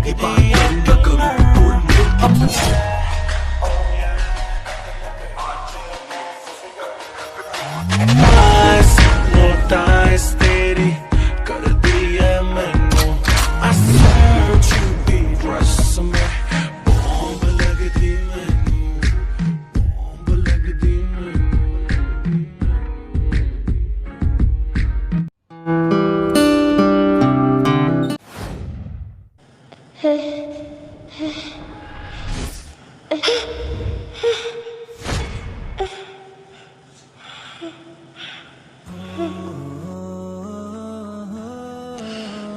की बात करूंगा कभी बोल मुड़ के। Hypnotize तेरी कर दी है मैनू I swear you be rush में बॉम्ब लगदी मैनू बॉम्ब लगदी मैनू।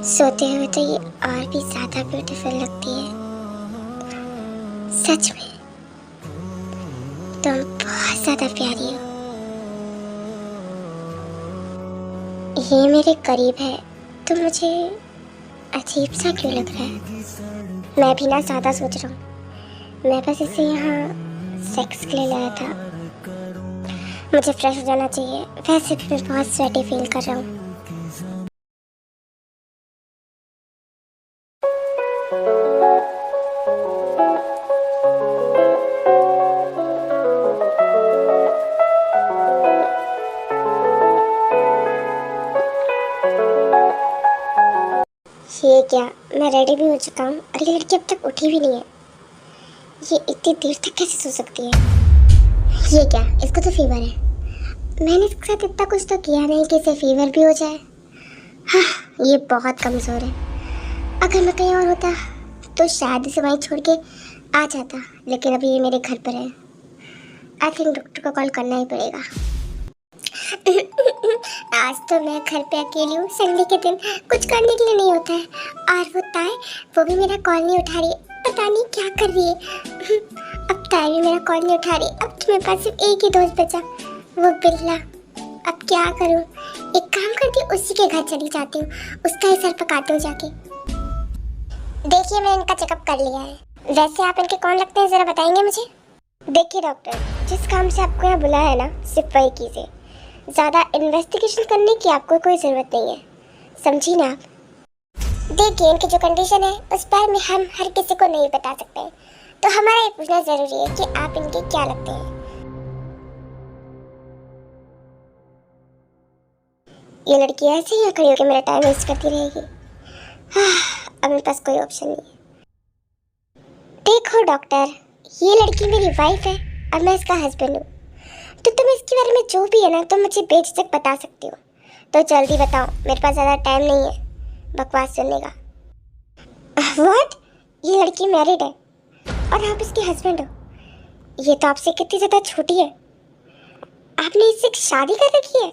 सोते हुए तो ये और भी ज्यादा ब्यूटीफुल लगती है। सच में तुम बहुत ज्यादा प्यारी हो। ये मेरे करीब है तो मुझे अजीब सा क्यों लग रहा है? मैं भी ना ज्यादा सोच रहा हूँ। मैं बस इसे यहाँ सेक्स के लिए लाया था। मुझे फ्रेश हो जाना चाहिए। वैसे भी मैं बहुत स्वेटी फील कर रहा हूँ। ये क्या, मैं रेडी भी हो चुका हूँ और ये लड़की अब तक उठी भी नहीं है। ये इतनी देर तक कैसे सो सकती है? ये क्या, इसको तो फीवर है। मैंने इसके साथ इतना कुछ तो किया नहीं कि इसे फीवर भी हो जाए। हाँ, ये बहुत कमज़ोर है। अगर मैं कहीं और होता तो शायद इसे वहीं छोड़ के आ जाता, लेकिन अभी ये मेरे घर पर है। आई थिंक डॉक्टर को कॉल करना ही पड़ेगा। आज तो मैं घर पे अकेली हूँ। संडे के दिन कुछ करने के लिए नहीं होता है। और वो ताई, वो भी मेरा कॉल नहीं उठा रही है। पता नहीं क्या कर रही है। अब ताई भी मेरा कॉल नहीं उठा रही। अब तो मेरे पास सिर्फ एक ही दोस्त बचा, वो बिल्ला। अब क्या करूँ? एक काम करती हूँ, उसी के घर चली जाती हूँ। उसका ही सर पकाती हूँ जाके। देखिए, मैंने इनका चेकअप कर लिया है। वैसे आप इनके कौन लगते हैं, ज़रा बताएंगे मुझे? देखिए डॉक्टर, जिस काम से आपको यहाँ बुलाया है ना, सिर्फ वही कीजिए। ज़्यादा इन्वेस्टिगेशन करने की आपको कोई ज़रूरत नहीं है, समझी ना आप? देखिए, इनकी जो कंडीशन है उस बारे में हम हर किसी को नहीं बता सकते, तो हमारा ये पूछना ज़रूरी है कि आप इनके क्या लगते हैं। ये लड़की ऐसे ही खड़ी होकर मेरा टाइम वेस्ट करती रहेगी। अब मेरे पास कोई ऑप्शन नहीं है। देखो डॉक्टर, ये लड़की मेरी वाइफ है और मैं इसका हस्बैंड हूँ, तो तुम इसके बारे में जो भी है ना, तुम मुझे बेझिझक बता सकती हो। तो जल्दी बताओ, मेरे पास ज़्यादा टाइम नहीं है बकवास सुनने का। व्हाट? ये लड़की मैरिड है और आप इसके हस्बैंड हो? ये तो आपसे कितनी ज़्यादा छोटी है। आपने इससे शादी कर रखी है?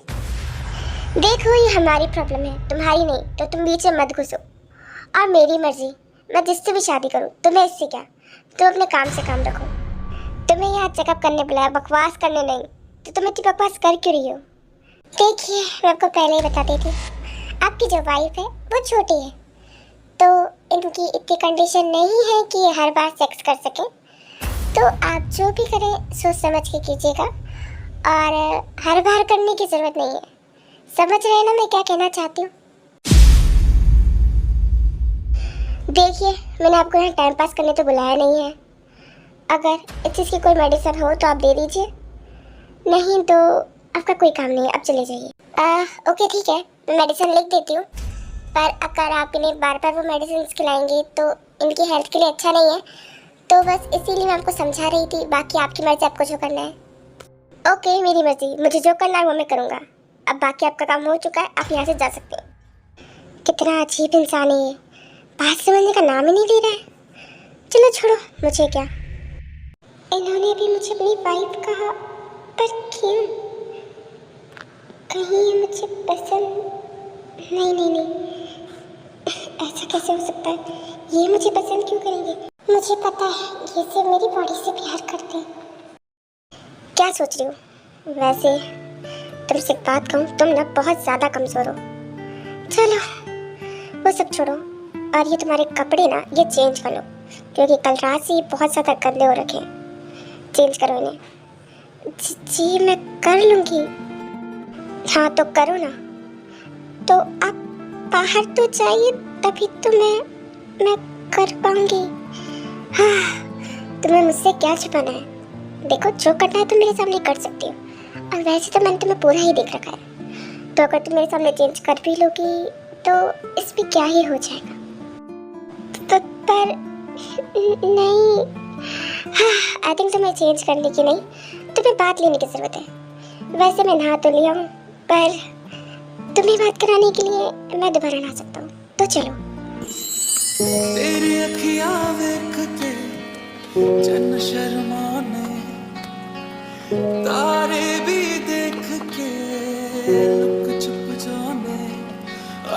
देखो, ये हमारी प्रॉब्लम है, तुम्हारी नहीं, तो तुम बीच में मत घुसो। और मेरी मर्जी, मैं जिससे भी शादी करूँ, तुम्हें इससे क्या? तुम अपने काम से काम रखो। तुम्हें यहाँ चेकअप करने बुलाया, बकवास करने नहीं, तो तुम इतनी बकवास कर क्यों रही हो? देखिए, मैं आपको पहले ही बताती थी, आपकी जो वाइफ है वो छोटी है, तो इनकी इतनी कंडीशन नहीं है कि ये हर बार सेक्स कर सकें। तो आप जो भी करें सोच समझ के कीजिएगा, और हर बार करने की ज़रूरत नहीं है। समझ रहे हैं ना मैं क्या कहना चाहती हूँ? देखिए, मैंने आपको यहाँ टाइम पास करने तो बुलाया नहीं है। अगर इस चीज़ की कोई मेडिसिन हो तो आप दे दीजिए, नहीं तो आपका कोई काम नहीं है, अब चले जाइए। ओके ठीक है, मैं मेडिसिन लिख देती हूँ, पर अगर आप इन्हें बार बार वो मेडिसिन खिलाएंगी तो इनकी हेल्थ के लिए अच्छा नहीं है। तो बस इसीलिए मैं आपको समझा रही थी, बाकी आपकी मर्ज़ी, आपको जो करना है। ओके, मेरी मर्ज़ी, मुझे जो करना है वो मैं करूँगा। अब बाकी आपका काम हो चुका है, आप यहाँ से जा सकते हैं। कितना अजीब इंसान है ये, बात समझने का नाम ही नहीं ले रहा है। चलो छोड़ो, मुझे क्या। इन्होंने भी मुझे अपनी वाइफ कहा, पर क्यों? कहीं ये मुझे पसंद नहीं, नहीं नहीं, ऐसा कैसे हो सकता है? ये मुझे पसंद क्यों करेंगे? मुझे पता है, ये सिर्फ मेरी बॉडी से प्यार करते हैं। क्या सोच रही हो? वैसे तुमसे एक बात कहूँ, तुम ना बहुत ज़्यादा कमज़ोर हो। चलो वो सब छोड़ो, और ये तुम्हारे कपड़े ना, ये चेंज कर लो, क्योंकि कल रात से ये बहुत ज़्यादा गंदे हो रखे हैं। चेंज करो इन्हें। जी मैं कर लूँगी। हाँ तो करो ना। तो आप बाहर तो जाइए, तभी तो मैं कर पाऊंगी। हाँ, तुम्हें मुझसे क्या छुपाना है? देखो, जो करना है तुम मेरे सामने कर सकती हो, और वैसे तो मैंने तुम्हें पूरा ही देख रखा है, तो अगर तुम मेरे सामने चेंज कर भी लोगी तो इसमें क्या ही हो जाएगा। पर नहीं, हाँ, आई थिंक तुम्हें चेंज करने की नहीं, तुम्हें बात लेने की जरूरत है। वैसे मैं नहा तो लिया हूँ, पर तुम्हें बात कराने के लिए मैं दोबारा नहा सकता हूँ, तो चलो। तेरी अखियां देख के जन शर्माने, तारे भी देख के लुक छुप जाने,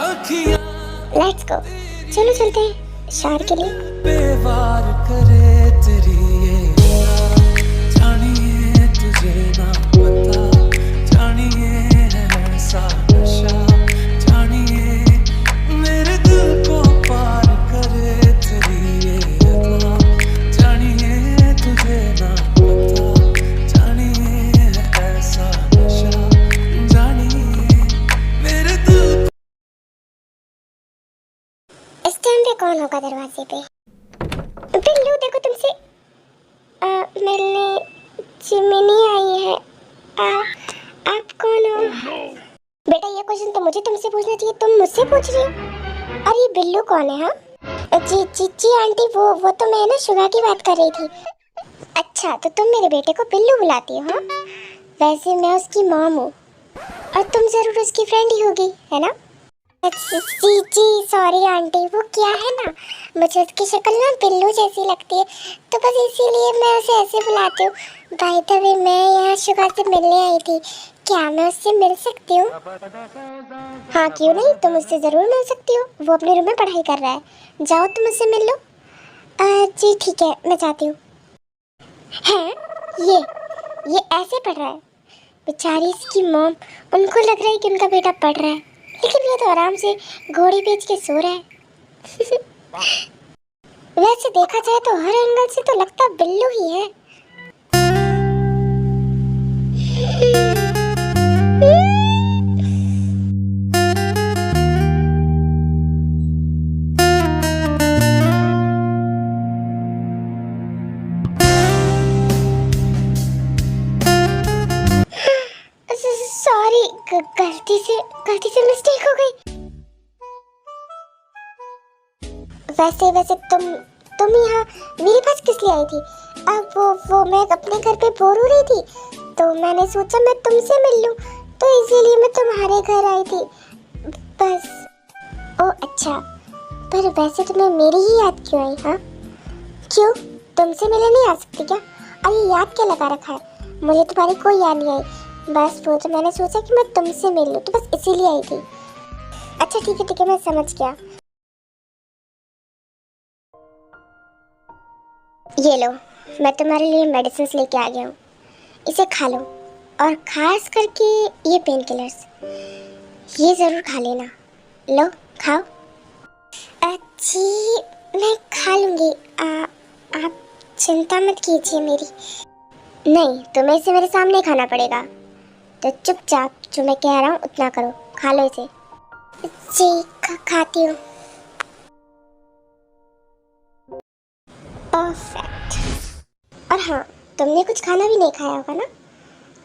अखियां लेट्स गो, चलो चलते हैं शहर के लिए। बेवार करे तेरी ये याद, जानिए तुझे ना पता, जानिए है ऐसा नशा, जानिए मेरे दिल को पार करे तेरी ये अदा, जानिए तुझे ना पता, जानिए है ऐसा नशा, जानिए मेरे दिल। इस टाइम पे कौन होगा दरवाजे पे? बिल्लू, देखो तुमसे मिलने चिमनी आई है। आप कौन हो? बेटा, ये क्वेश्चन तो मुझे तुमसे पूछना चाहिए, तुम मुझसे पूछ रही हो। और ये बिल्लू कौन है? हाँ जी जी जी आंटी, वो तो मैं ना शुगा की बात कर रही थी। अच्छा, तो तुम मेरे बेटे को बिल्लू बुलाती हो? हाँ, वैसे मैं उसकी मॉम हूँ, और तुम जरूर उसकी फ्रेंड ही होगी, है ना? जी जी सॉरी आंटी, वो क्या है ना, मुझे उसकी शक्ल ना बिल्लू जैसी लगती है, तो बस इसीलिए मैं उसे ऐसे बुलाती हूँ। बाय द वे, मैं यहाँ शुगा से मिलने आई थी, क्या मैं उससे मिल सकती हूँ? हाँ, क्यों नहीं, तुम उससे ज़रूर मिल सकती हो, वो अपने रूम में पढ़ाई कर रहा है, जाओ तुम उससे मिल लो। जी ठीक है, मैं जाती हूँ। हैं, ये ऐसे पढ़ रहा है? बेचारी इसकी मॉम, उनको लग रहा है कि उनका बेटा पढ़ रहा है, लेकिन ये तो आराम से घोड़ी बेच के सो रहा है। वैसे देखा जाए तो हर एंगल से तो लगता बिल्लू ही है। सॉरी, गलती से मिस्टेक हो गई। वैसे तुम यहाँ मेरे पास किस लिए आई थी? अब वो मैं अपने घर पे बोर हो रही थी, तो मैंने सोचा मैं तुमसे मिल लूं, तो इसीलिए मैं तुम्हारे घर आई थी बस। ओ अच्छा, पर वैसे तुम्हें मेरी ही याद क्यों आई? हाँ, क्यों, तुमसे मिलने नहीं आ सकती क्या? अरे याद क्या लगा रखा है, मुझे तुम्हारी कोई याद नहीं आई, बस वो तो मैंने सोचा कि मैं तुमसे मिल लूं, तो बस इसीलिए आई थी। अच्छा ठीक है, मैं समझ गया। ये लो, मैं तुम्हारे लिए मेडिसिन लेके आ गया हूँ, इसे खा लो, और खास करके ये पेन किलर्स, ये ज़रूर खा लेना। लो, खाओ। जी, मैं खा लूँगी, आप चिंता मत कीजिए मेरी। नहीं, तुम्हें इसे मेरे सामने खाना पड़ेगा, तो चुपचाप जो मैं कह रहा हूँ उतना करो, खा लो इसे। जी, खाती हूँ। परफेक्ट। और हाँ, तुमने कुछ खाना भी नहीं खाया होगा ना,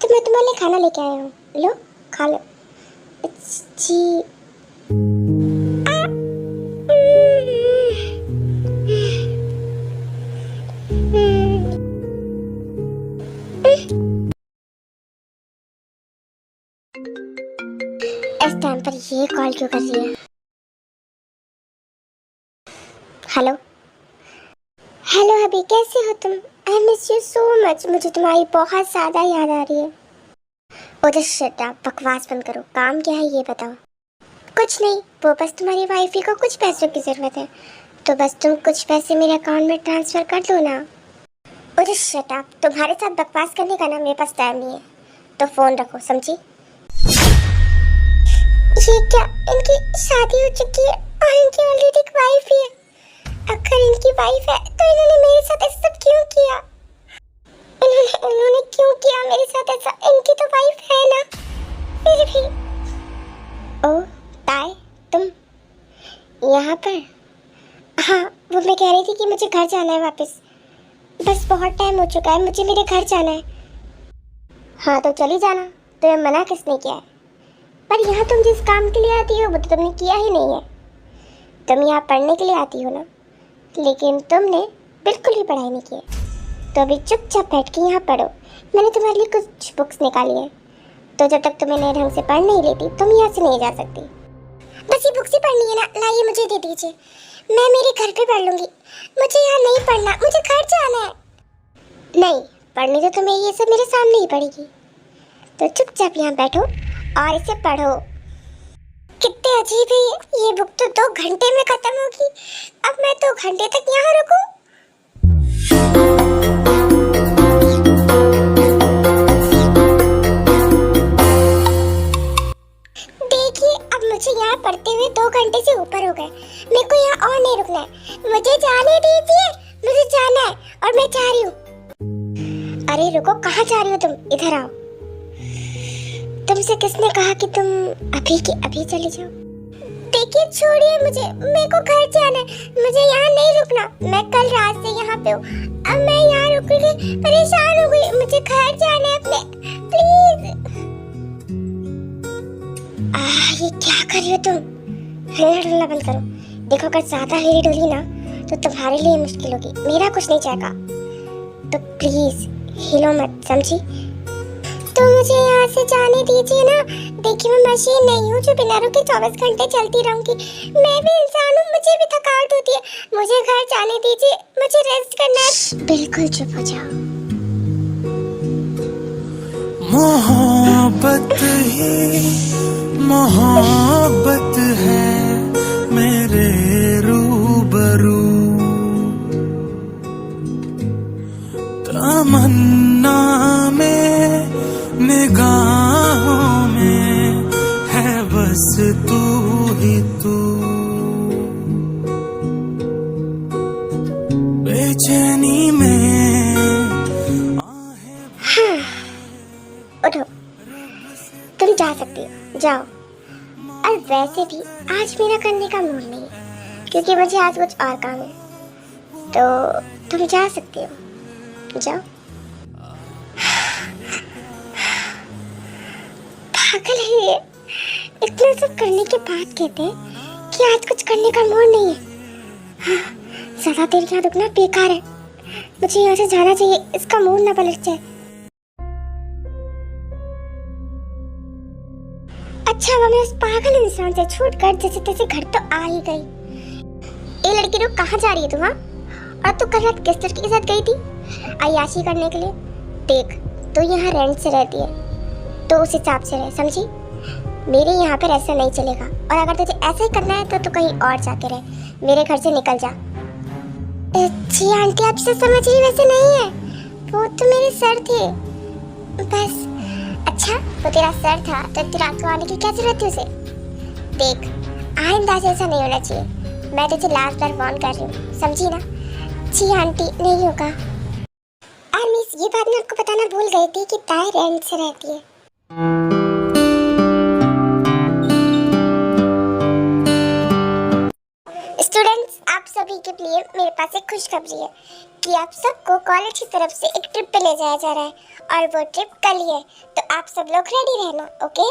तो मैं तुम्हारे लिए खाना लेके आया हूँ, लो खा लो। जी। इस टाइम पर ये कॉल क्यों कर रही है? हेलो हेलो अभी, कैसे हो तुम? I miss you so much, मुझे तुम्हारी बहुत ज़्यादा याद आ रही है। ओह शिट, आप बकवास बंद करो, काम क्या है ये बताओ। कुछ नहीं, वो बस तुम्हारी वाइफी को कुछ पैसों की ज़रूरत है, तो बस तुम कुछ पैसे मेरे अकाउंट में ट्रांसफ़र कर दो ना। ओह शिट, आप, तुम्हारे साथ बकवास करने का ना मेरे पास टाइम नहीं है, तो फ़ोन रखो, समझी? ये क्या, इनकी शादी हो चुकी है और इनकी ऑलरेडी एक वाइफ ही है? अगर इनकी वाइफ है तो इन्होंने मेरे साथ ऐसा सब क्यों किया? इन्होंने क्यों किया मेरे साथ ऐसा? इनकी तो वाइफ है ना, फिर भी। ओ ताई, तुम यहाँ पर? हाँ, वो मैं कह रही थी कि मुझे घर जाना है वापस। बस बहुत टाइम हो चुका है, मुझे मेरे घर जाना है। हाँ तो चली जाना, तुम्हें मना किसने किया है? पर यहाँ तुम जिस काम के लिए आती हो वो तो तुमने किया ही नहीं है। तुम यहाँ पढ़ने के लिए आती हो ना, लेकिन तुमने बिल्कुल भी पढ़ाई नहीं की है। तो अभी चुपचाप बैठ के यहाँ पढ़ो। मैंने तुम्हारे लिए कुछ बुक्स निकाली है, तो जब तक तुम्हें नए ढंग से पढ़ नहीं लेती तुम यहाँ से नहीं जा सकती। बस ये बुक्स ही पढ़नी है ना, लाइए मुझे दे दीजिए, मैं मेरे घर पे पढ़ लूँगी। मुझे यहाँ नहीं पढ़ना, मुझे घर जाना है। नहीं, पढ़नी तो तुम्हें ये सब मेरे सामने ही पड़ेगी। तो चुपचाप यहाँ बैठो और इसे पढ़ो। कितने अजीब है ये बुक तो 2 घंटे में खत्म होगी। अब मैं 2 घंटे तक यहाँ रुकूं? देखिए, अब मुझे यहाँ पढ़ते हुए 2 घंटे से ऊपर हो गए। मेरे को यहाँ और नहीं रुकना है। मुझे जाने दीजिए, मुझे जाना है और मैं जा रही हूँ। अरे रुको, कहाँ जा रही हो तुम? इधर आओ। तुमसे किसने कहा कि तुम अभी के अभी चले जाओ? देखिए छोड़िए मुझे, मेरे को घर जाना है। मुझे यहाँ नहीं रुकना। मैं कल रात से यहाँ पे हूँ, अब मैं यहाँ रुकूंगी परेशान हो गई। मुझे घर जाना है अपने, प्लीज। ये क्या कर रही हो तुम? हिलना डुलना बंद करो। देखो अगर ज्यादा हिली डुली ना तो तुम्हारे लिए मुश्किल होगी। मेरा कुछ नहीं चाहेगा, तो प्लीज हिलो मत, समझी? तो मुझे यहाँ से जाने दीजिए ना। देखिए मैं मशीन नहीं हूँ जो बिना रुके 24 घंटे चलती रहूंगी। मैं भी इंसान हूँ, मुझे भी थकावट होती है। मुझे घर जाने दीजिए, मुझे रेस्ट करना है। बिल्कुल चुप हो जाओ। मोहब्बत ही मोहब्बत है मेरे रूबरू, तमन्ना में निगाहों में है बस तू ही तू। बेचैनी में उठो, तुम जा सकती हो, जाओ। और वैसे भी आज मेरा करने का मूड नहीं है, क्योंकि मुझे आज कुछ और काम है। तो तुम जा सकती हो, जाओ। पागल है ये, इतना सब करने के बाद कहते हैं कि आज कुछ करने का मूड नहीं है। हाँ, ज्यादा देर यहाँ रुकना बेकार है। मुझे यहाँ से जाना चाहिए, इसका मूड ना पलट जाए। अच्छा हुआ मैं उस पागल इंसान से छूटकर जैसे तैसे घर तो आ ही गई। ए लड़की तो कहाँ जा रही है तू? हाँ, और तू कल रात किस लड़की के साथ गई थी अय्याशी करने के लिए? देख, तू यहाँ रेंट से रहती है तो उस हिसाब से रह, समझी? मेरे यहाँ पर ऐसा नहीं चलेगा। और अगर तुझे ऐसा ही करना है तो तू कहीं और जाके रह, मेरे घर से निकल जा। जी आंटी, आप से समझ रही वैसे नहीं है, वो तो मेरे सर थे बस। अच्छा, वो तेरा सर था तो इतनी रात को आने की क्या जरूरत थी उसे? देख, आइंदा से ऐसा नहीं होना चाहिए। मैं तुझे लास्ट बार वार्न कर रही हूँ, समझी ना? जी आंटी, नहीं होगा। और मिस, ये बात मैं आपको बताना भूल गई थी कि ताई रेंट से रहती है। स्टूडेंट्स, आप सभी के लिए मेरे पास एक खुशखबरी है कि आप सबको कॉलेज की तरफ से एक ट्रिप पे ले जाया जा रहा है और वो ट्रिप कल ही है। तो आप सब लोग रेडी रहना, ओके?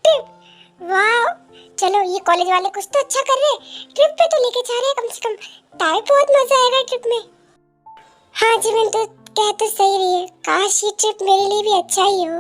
ट्रिप, वाह! चलो, ये कॉलेज वाले कुछ तो अच्छा कर रहे हैं। ट्रिप पे तो लेके जा रहे हैं कम से कम। ताई बहुत मजा आएगा ट्रिप में। हाँ जी, मैं तो कह तो सही रही है, काश ये ट्रिप मेरे लिए भी अच्छा ही हो।